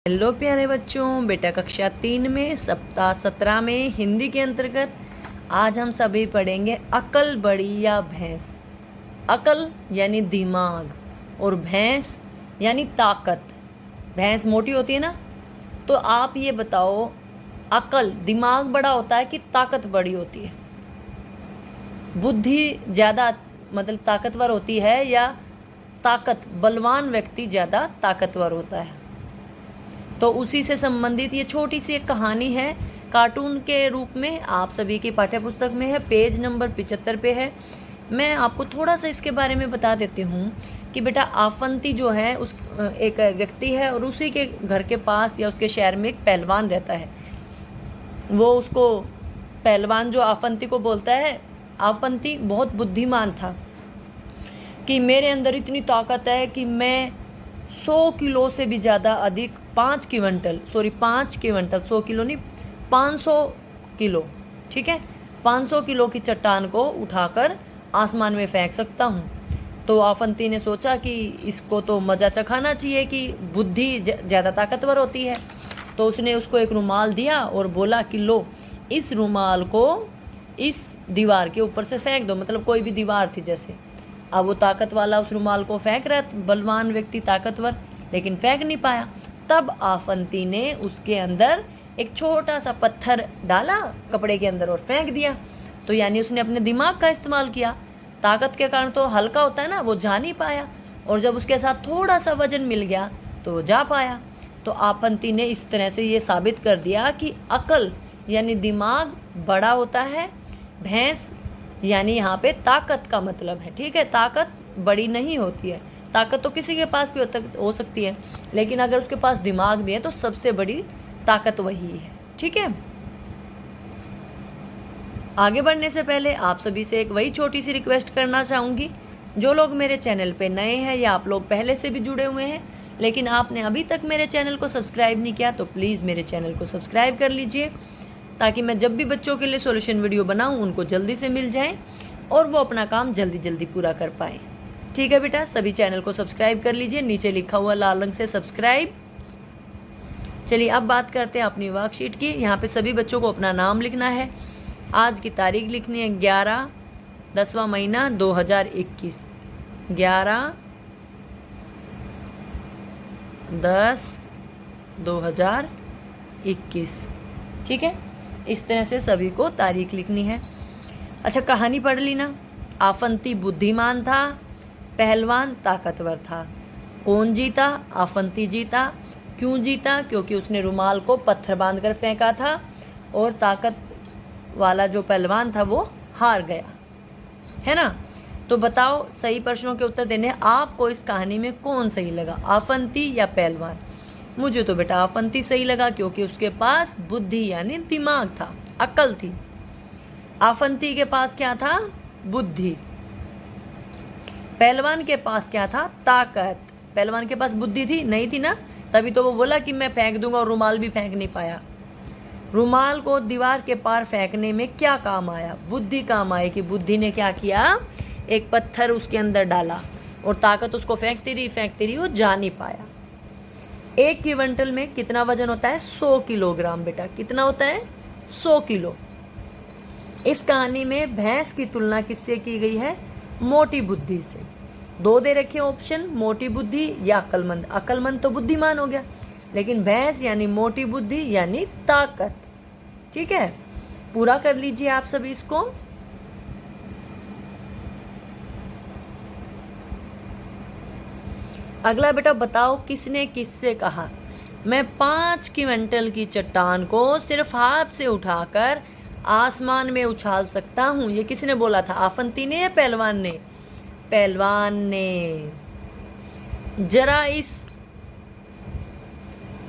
Hello प्यारे बच्चों, बेटा कक्षा 3 में सप्ताह 17 में हिंदी के अंतर्गत आज हम सभी पढ़ेंगे अकल बड़ी या भैंस। अकल यानी दिमाग और भैंस यानी ताकत। भैंस मोटी होती है ना, तो आप ये बताओ अकल दिमाग बड़ा होता है कि ताकत बड़ी होती है? बुद्धि ज़्यादा मतलब ताकतवर होती है या बलवान व्यक्ति ज़्यादा ताकतवर होता है? तो उसी से संबंधित ये छोटी सी एक कहानी है, कार्टून के रूप में आप सभी की पाठ्य पुस्तक में है, पेज नंबर 75 पे है। मैं आपको थोड़ा सा इसके बारे में बता देती हूँ कि बेटा आफंती जो है उस एक व्यक्ति है और उसी के घर के पास या उसके शहर में एक पहलवान रहता है। वो उसको पहलवान जो आफंती को बोलता है, आफंती बहुत बुद्धिमान था कि मेरे अंदर इतनी ताकत है कि मैं 100 किलो से भी ज़्यादा अधिक 5 क्विंटल 100 किलो नहीं 500 किलो, ठीक है, 500 किलो की चट्टान को उठाकर आसमान में फेंक सकता हूँ। तो आफंती ने सोचा कि इसको तो मज़ा चखाना चाहिए कि बुद्धि ज़्यादा ताकतवर होती है। तो उसने उसको एक रुमाल दिया और बोला कि लो, इस रुमाल को इस दीवार के ऊपर से फेंक दो, मतलब कोई भी दीवार थी जैसे। अब वो ताकत वाला उस रुमाल को फेंक रहा, बलवान व्यक्ति ताकतवर, लेकिन फेंक नहीं पाया। तब आफंती ने उसके अंदर एक छोटा सा पत्थर डाला कपड़े के अंदर और फेंक दिया। तो यानी उसने अपने दिमाग का इस्तेमाल किया। ताकत के कारण तो हल्का होता है ना, वो जा नहीं पाया, और जब उसके साथ थोड़ा सा वजन मिल गया तो वो जा पाया। तो आफंती ने इस तरह से ये साबित कर दिया कि अकल यानी दिमाग बड़ा होता है, भैंस यानी यहाँ पे ताकत का मतलब है, ठीक है। ताकत बड़ी नहीं होती है, ताकत तो किसी के पास भी हो सकती है, लेकिन अगर उसके पास दिमाग भी है तो सबसे बड़ी ताकत वही है, ठीक है। आगे बढ़ने से पहले आप सभी से एक वही छोटी सी रिक्वेस्ट करना चाहूँगी। जो लोग मेरे चैनल पे नए हैं या आप लोग पहले से भी जुड़े हुए हैं लेकिन आपने अभी तक मेरे चैनल को सब्सक्राइब नहीं किया, तो प्लीज़ मेरे चैनल को सब्सक्राइब कर लीजिए, ताकि मैं जब भी बच्चों के लिए सॉल्यूशन वीडियो बनाऊं उनको जल्दी से मिल जाए और वो अपना काम जल्दी जल्दी पूरा कर पाए। ठीक है बेटा, सभी चैनल को सब्सक्राइब कर लीजिए, नीचे लिखा हुआ लाल रंग से सब्सक्राइब। चलिए अब बात करते हैं अपनी वर्कशीट की। यहाँ पे सभी बच्चों को अपना नाम लिखना है, आज की तारीख लिखनी है 11 10वां महीना 2021, 11/10/2021, ठीक है। इस तरह से सभी को तारीख लिखनी है। अच्छा, कहानी पढ़ ली ना। आफंती बुद्धिमान था, पहलवान ताकतवर था। कौन जीता? आफंती जीता। क्यों जीता? क्योंकि उसने रुमाल को पत्थर बांधकर फेंका था और ताकत वाला जो पहलवान था वो हार गया, है ना। तो बताओ सही प्रश्नों के उत्तर देने। आपको इस कहानी में कौन सही लगा, आफंती या पहलवान? मुझे तो बेटा आफंती सही लगा, क्योंकि उसके पास बुद्धि यानी दिमाग था, अकल थी। आफंती के पास क्या था? बुद्धि। पहलवान के पास क्या था? ताकत। पहलवान के पास बुद्धि थी नहीं थी ना, तभी तो वो बोला कि मैं फेंक दूंगा, और रुमाल भी फेंक नहीं पाया। रुमाल को दीवार के पार फेंकने में क्या काम आया? बुद्धि काम आई कि बुद्धि ने क्या किया, एक पत्थर उसके अंदर डाला और ताकत उसको फेंकती रही, वो जा नहीं पाया। 1 क्विंटल में कितना वजन होता है? 100 किलोग्राम। बेटा कितना होता है? 100 किलो। इस कहानी में भैंस की तुलना किससे की गई है? मोटी बुद्धि से। 2 दे रखे ऑप्शन, मोटी बुद्धि या अक्लमंद। अक्लमंद तो बुद्धिमान हो गया, लेकिन भैंस यानी मोटी बुद्धि यानी ताकत, ठीक है। पूरा कर लीजिए आप सभी इसको। अगला बेटा बताओ, किसने किससे कहा मैं 5 क्विंटल की चट्टान को सिर्फ हाथ से उठाकर आसमान में उछाल सकता हूं? ये किसने बोला था, आफंती ने या पहलवान ने? पहलवान ने। जरा इस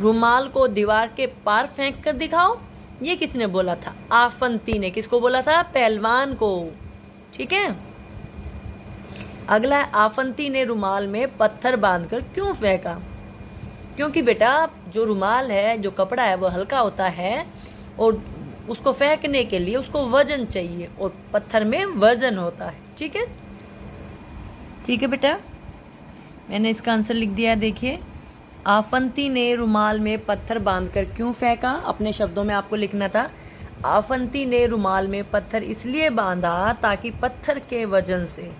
रुमाल को दीवार के पार फेंक कर दिखाओ, ये किसने बोला था? आफंती ने। किसको बोला था? पहलवान को, ठीक है। अगला है, आफंती ने रुमाल में पत्थर बांधकर क्यों फेंका? क्योंकि बेटा जो रुमाल है, जो कपड़ा है, वो हल्का होता है और उसको फेंकने के लिए उसको वजन चाहिए, और पत्थर में वजन होता है, ठीक है। ठीक है बेटा, मैंने इसका आंसर लिख दिया, देखिए आफंती ने रुमाल में पत्थर बांधकर क्यों फेंका? अपने शब्दों में आपको लिखना था। आफंती ने रुमाल में पत्थर इसलिए बांधा ताकि पत्थर के वजन से,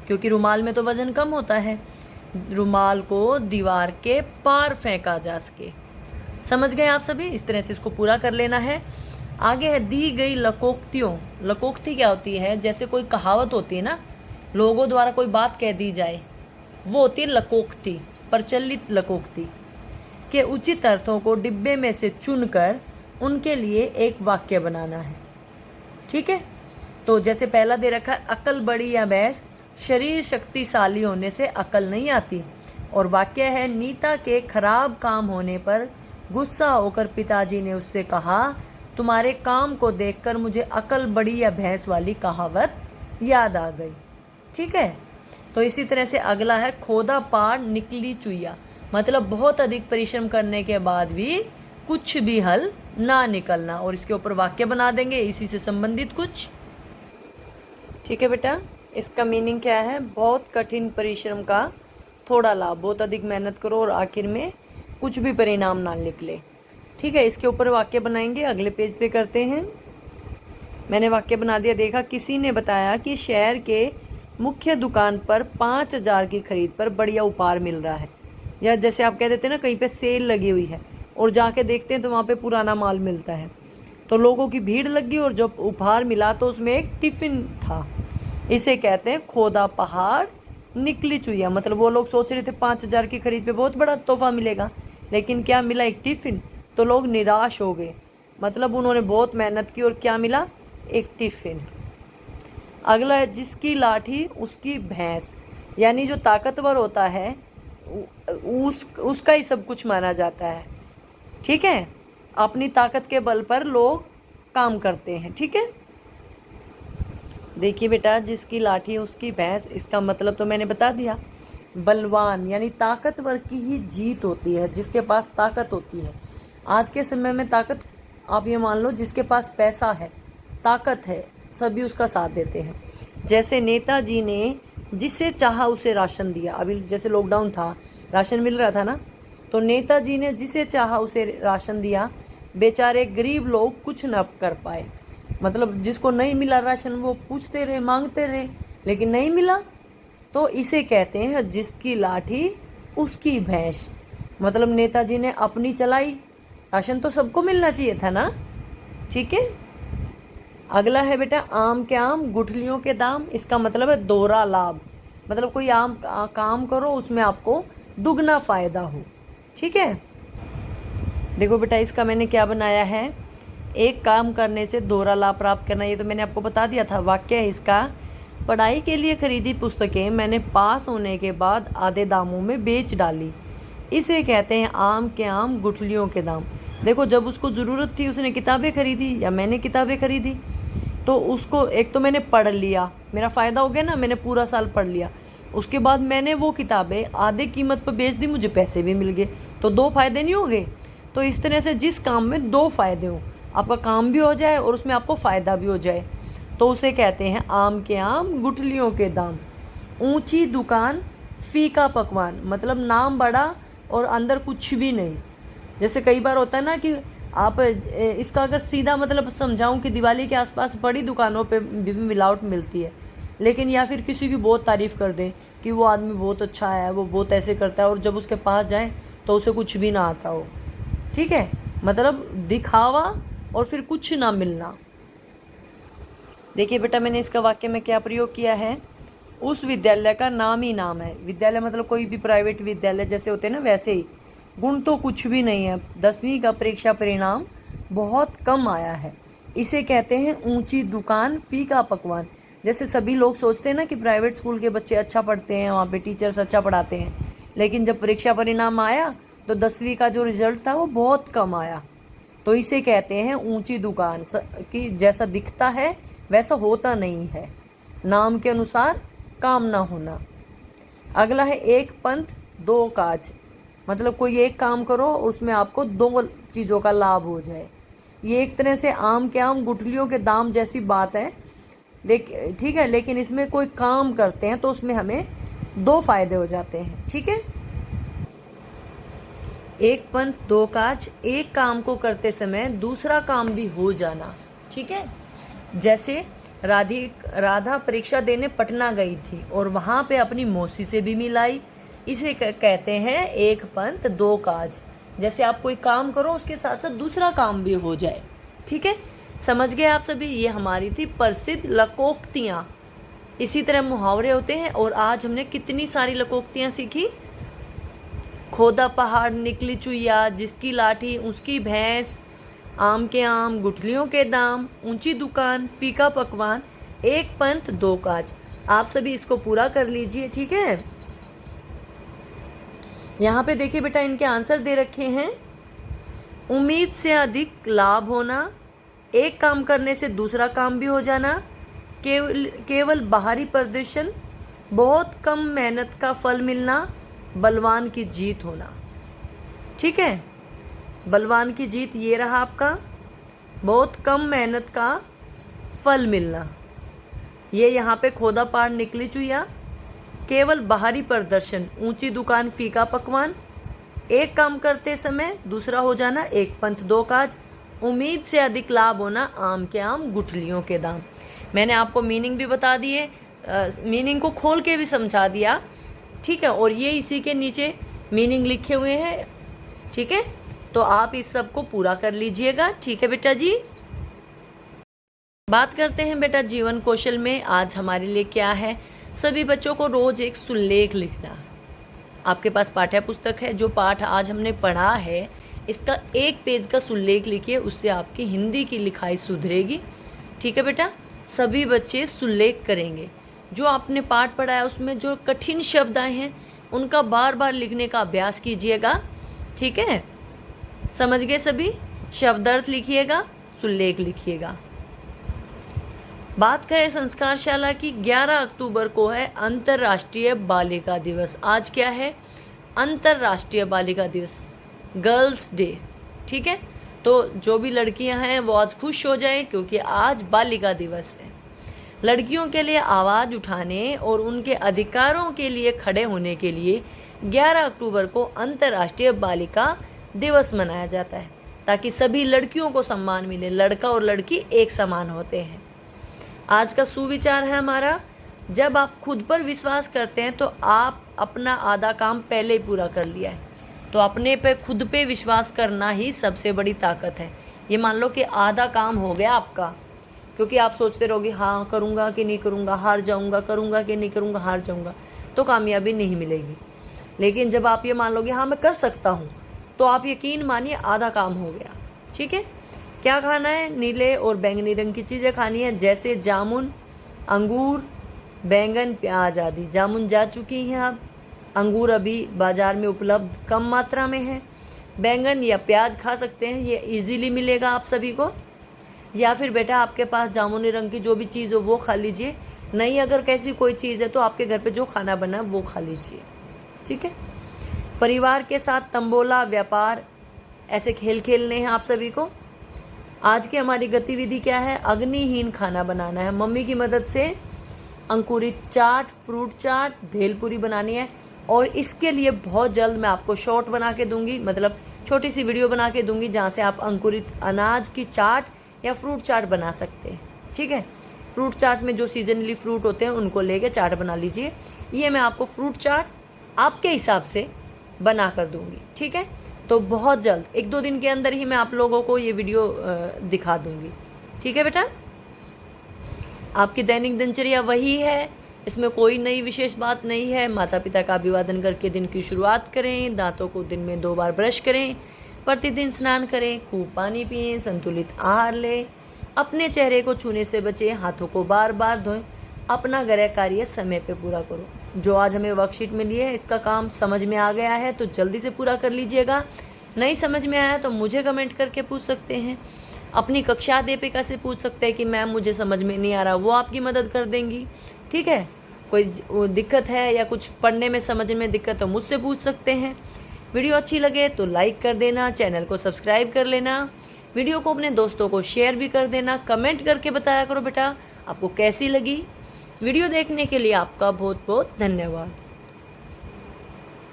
क्योंकि रुमाल में तो वजन कम होता है, रुमाल को दीवार के पार फेंका जा सके। समझ गए आप सभी? इस तरह से इसको पूरा कर लेना है। आगे है दी गई लकोक्तियों। लकोक्ति क्या होती है? जैसे कोई कहावत होती है ना, लोगों द्वारा कोई बात कह दी जाए, वो होती है लकोक्ति, प्रचलित लकोक्ति के उचित अर्थों को डिब्बे में से चुनकर उनके लिए एक वाक्य बनाना है। ठीक है, तो जैसे पहला दे रखा है, अकल बड़ी या भैंस, शरीर शक्तिशाली होने से अकल नहीं आती। और वाक्य है, नीता के खराब काम होने पर गुस्सा होकर पिताजी ने उससे कहा, तुम्हारे काम को देखकर मुझे अकल बड़ी या भैंस वाली कहावत याद आ गई। ठीक है, तो इसी तरह से अगला है, खोदा पहाड़ निकली चुईया। मतलब बहुत अधिक परिश्रम करने के बाद भी कुछ भी हल ना निकलना। और इसके ऊपर वाक्य बना देंगे इसी से संबंधित कुछ। ठीक है बेटा, इसका मीनिंग क्या है? बहुत कठिन परिश्रम का थोड़ा लाभ, बहुत अधिक मेहनत करो और आखिर में कुछ भी परिणाम ना निकले। ठीक है, इसके ऊपर वाक्य बनाएंगे। अगले पेज पे करते हैं। मैंने वाक्य बना दिया। देखा, किसी ने बताया कि शहर के मुख्य दुकान पर 5,000 की खरीद पर बढ़िया उपहार मिल रहा है। या जैसे आप कह देते हैं ना, कहीं पे सेल लगी हुई है और जाके देखते हैं तो वहाँ पे पुराना माल मिलता है। तो लोगों की भीड़ लग गई और जब उपहार मिला तो उसमें एक टिफिन था। इसे कहते हैं खोदा पहाड़ निकली चुईया। मतलब वो लोग सोच रहे थे 5,000 की खरीद पे बहुत बड़ा तोहफा मिलेगा, लेकिन क्या मिला? एक टिफिन। तो लोग निराश हो गए। मतलब उन्होंने बहुत मेहनत की और क्या मिला? एक टिफिन। अगला है, जिसकी लाठी उसकी भैंस। यानी जो ताकतवर होता है उसका ही सब कुछ माना जाता है। ठीक है, अपनी ताकत के बल पर लोग काम करते हैं। ठीक है, देखिए बेटा, जिसकी लाठी उसकी भैंस, इसका मतलब तो मैंने बता दिया। बलवान यानी ताकतवर की ही जीत होती है, जिसके पास ताकत होती है। आज के समय में ताकत, आप ये मान लो, जिसके पास पैसा है, ताकत है, सभी उसका साथ देते हैं। जैसे नेताजी ने जिसे चाहा उसे राशन दिया। अभी जैसे लॉकडाउन था, राशन मिल रहा था ना, तो नेताजी ने जिसे चाहा उसे राशन दिया। बेचारे गरीब लोग कुछ न कर पाए। मतलब जिसको नहीं मिला राशन वो पूछते रहे, मांगते रहे, लेकिन नहीं मिला। तो इसे कहते हैं जिसकी लाठी उसकी भैंस। मतलब नेताजी ने अपनी चलाई, राशन तो सबको मिलना चाहिए था ना। ठीक है, अगला है बेटा, आम के आम गुठलियों के दाम। इसका मतलब है दोहरा लाभ। मतलब कोई आम काम करो, उसमें आपको दुगना फायदा हो। ठीक है, देखो बेटा, इसका मैंने क्या बनाया है, एक काम करने से दोहरा लाभ प्राप्त करना। ये तो मैंने आपको बता दिया था। वाक्य है इसका, पढ़ाई के लिए खरीदी पुस्तकें मैंने पास होने के बाद आधे दामों में बेच डाली। इसे कहते हैं आम के आम गुठलियों के दाम। देखो, जब उसको ज़रूरत थी उसने किताबें खरीदी या मैंने किताबें खरीदी, तो उसको एक तो मैंने पढ़ लिया, मेरा फ़ायदा हो गया ना, मैंने पूरा साल पढ़ लिया। उसके बाद मैंने वो किताबें आधे कीमत पर बेच दी, मुझे पैसे भी मिल गए, तो 2 फायदे नहीं हो गए। तो इस तरह से जिस काम में 2 फायदे हो, आपका काम भी हो जाए और उसमें आपको फ़ायदा भी हो जाए, तो उसे कहते हैं आम के आम गुठलियों के दाम। ऊंची दुकान फीका पकवान। मतलब नाम बड़ा और अंदर कुछ भी नहीं। जैसे कई बार होता है ना कि आप इसका अगर सीधा मतलब समझाऊं कि दिवाली के आसपास बड़ी दुकानों पे भी मिलावट मिलती है, लेकिन या फिर किसी की बहुत तारीफ़ कर दें कि वो आदमी बहुत अच्छा है, वो बहुत ऐसे करता है, और जब उसके पास जाएं तो उसे कुछ भी ना आता हो। ठीक है, मतलब दिखावा और फिर कुछ ना मिलना। देखिए बेटा, मैंने इसका वाक्य में क्या प्रयोग किया है, उस विद्यालय का नाम ही नाम है। विद्यालय मतलब कोई भी प्राइवेट विद्यालय जैसे होते हैं ना, वैसे ही। गुण तो कुछ भी नहीं है, 10वीं का परीक्षा परिणाम बहुत कम आया है। इसे कहते हैं ऊंची दुकान फीका पकवान। जैसे सभी लोग सोचते हैं ना कि प्राइवेट स्कूल के बच्चे अच्छा पढ़ते हैं, वहाँ पे टीचर्स अच्छा पढ़ाते हैं, लेकिन जब परीक्षा परिणाम आया तो 10वीं का जो रिजल्ट था वो बहुत कम आया। तो इसे कहते हैं ऊंची दुकान कि जैसा दिखता है वैसा होता नहीं है, नाम के अनुसार काम ना होना। अगला है एक पंथ दो काज। मतलब कोई एक काम करो, उसमें आपको 2 चीज़ों का लाभ हो जाए। ये एक तरह से आम के आम गुठलियों के दाम जैसी बात है, लेकिन ठीक है, लेकिन इसमें कोई काम करते हैं तो उसमें हमें 2 फायदे हो जाते हैं। ठीक है, एक पंथ दो काज, एक काम को करते समय दूसरा काम भी हो जाना। ठीक है, जैसे राधा परीक्षा देने पटना गई थी और वहां पे अपनी मौसी से भी मिलाई, इसे कहते हैं एक पंथ दो काज। जैसे आप कोई काम करो उसके साथ साथ दूसरा काम भी हो जाए। ठीक है, समझ गए आप सभी। ये हमारी थी प्रसिद्ध लकोक्तियां। इसी तरह मुहावरे होते हैं। और आज हमने कितनी सारी लकोक्तियां सीखी। खोदा पहाड़ निकली चुईया, जिसकी लाठी उसकी भैंस, आम के आम गुठलियों के दाम, ऊंची दुकान फीका पकवान, एक पंथ दो काज। आप सभी इसको पूरा कर लीजिए। ठीक है, यहाँ पे देखिए बेटा, इनके आंसर दे रखे हैं। उम्मीद से अधिक लाभ होना, एक काम करने से दूसरा काम भी हो जाना, केवल बाहरी प्रदर्शन, बहुत कम मेहनत का फल मिलना, बलवान की जीत होना। ठीक है, बलवान की जीत ये रहा आपका, बहुत कम मेहनत का फल मिलना। ये यहाँ पे खोदा पहाड़ निकली चुईया, केवल बाहरी प्रदर्शन, ऊंची दुकान फीका पकवान, एक काम करते समय दूसरा हो जाना, एक पंथ दो काज, उम्मीद से अधिक लाभ होना, आम के आम गुठलियों के दाम। मैंने आपको मीनिंग भी बता दिए, मीनिंग को खोल के भी समझा दिया। ठीक है, और ये इसी के नीचे मीनिंग लिखे हुए हैं। ठीक है, तो आप इस सब को पूरा कर लीजिएगा। ठीक है बेटा जी, बात करते हैं बेटा जीवन कौशल में। आज हमारे लिए क्या है, सभी बच्चों को रोज एक सुलेख लिखना। आपके पास पाठ्य पुस्तक है, जो पाठ आज हमने पढ़ा है इसका एक पेज का सुलेख लिखिए, उससे आपकी हिंदी की लिखाई सुधरेगी। ठीक है बेटा, सभी बच्चे सुलेख करेंगे। जो आपने पाठ पढ़ा है उसमें जो कठिन शब्द आए हैं उनका बार बार लिखने का अभ्यास कीजिएगा। ठीक है, समझ गए सभी। शब्दार्थ लिखिएगा, सुलेख लिखिएगा। बात करें संस्कारशाला की, 11 अक्टूबर को है अंतर्राष्ट्रीय बालिका दिवस। आज क्या है, अंतर्राष्ट्रीय बालिका दिवस, गर्ल्स डे। ठीक है, तो जो भी लड़कियां हैं वो आज खुश हो जाएं, क्योंकि आज बालिका दिवस है। लड़कियों के लिए आवाज़ उठाने और उनके अधिकारों के लिए खड़े होने के लिए 11 अक्टूबर को अंतर्राष्ट्रीय बालिका दिवस मनाया जाता है, ताकि सभी लड़कियों को सम्मान मिले। लड़का और लड़की एक समान होते हैं। आज का सुविचार है हमारा, जब आप खुद पर विश्वास करते हैं तो आप अपना आधा काम पहले ही पूरा कर लिया है। तो अपने पे खुद पे विश्वास करना ही सबसे बड़ी ताकत है। ये मान लो कि आधा काम हो गया आपका, क्योंकि आप सोचते रहोगे हाँ करूँगा कि नहीं करूँगा, हार जाऊँगा, करूँगा कि नहीं करूँगा, हार जाऊँगा, तो कामयाबी नहीं मिलेगी। लेकिन जब आप ये मान लोगे हाँ मैं कर सकता हूँ, तो आप यकीन मानिए आधा काम हो गया। ठीक है, क्या खाना है, नीले और बैंगनी रंग की चीज़ें खानी है, जैसे जामुन, अंगूर, बैंगन, प्याज आदि। जामुन जा चुकी हैं अब, अंगूर अभी बाज़ार में उपलब्ध कम मात्रा में है। बैंगन या प्याज खा सकते हैं, ये इजीली मिलेगा आप सभी को। या फिर बेटा आपके पास जामुनी रंग की जो भी चीज़ हो वो खा लीजिए, नहीं अगर कैसी कोई चीज़ है तो आपके घर पे जो खाना बना है वो खा लीजिए। ठीक है, परिवार के साथ तंबोला, व्यापार, ऐसे खेल खेलने हैं आप सभी को। आज की हमारी गतिविधि क्या है, अग्निहीन खाना बनाना है। मम्मी की मदद से अंकुरित चाट, फ्रूट चाट, भेलपूरी बनानी है। और इसके लिए बहुत जल्द मैं आपको शॉर्ट बना के दूंगी, मतलब छोटी सी वीडियो बना के दूंगी, जहाँ से आप अंकुरित अनाज की चाट या फ्रूट चाट बना सकते हैं। ठीक है, फ्रूट चाट में जो सीजनली फ्रूट होते हैं उनको लेके चाट बना लीजिए। ये मैं आपको फ्रूट चाट आपके हिसाब से बना कर दूंगी। ठीक है, तो बहुत जल्द 1-2 दिन के अंदर ही मैं आप लोगों को ये वीडियो दिखा दूंगी। ठीक है बेटा, आपकी दैनिक दिनचर्या वही है, इसमें कोई नई विशेष बात नहीं है। माता पिता का अभिवादन करके दिन की शुरुआत करें, दांतों को दिन में 2 बार ब्रश करें, प्रतिदिन स्नान करें, खूब पानी पिएं, संतुलित आहार लें, अपने चेहरे को छूने से बचें, हाथों को बार बार धोएं, अपना गृह कार्य समय पे पूरा करो। जो आज हमें वर्कशीट में लिए है इसका काम समझ में आ गया है तो जल्दी से पूरा कर लीजिएगा। नहीं समझ में आया तो मुझे कमेंट करके पूछ सकते हैं। अपनी कक्षा अध्यापिका से पूछ सकते हैं कि मैम मुझे समझ में नहीं आ रहा, वो आपकी मदद कर देंगी। ठीक है, कोई दिक्कत है या कुछ पढ़ने में समझने में दिक्कत तो मुझसे पूछ सकते हैं। वीडियो अच्छी लगे तो लाइक कर देना, चैनल को सब्सक्राइब कर लेना, वीडियो को अपने दोस्तों को शेयर भी कर देना। कमेंट करके बताया करो बेटा आपको कैसी लगी। वीडियो देखने के लिए आपका बहुत बहुत धन्यवाद।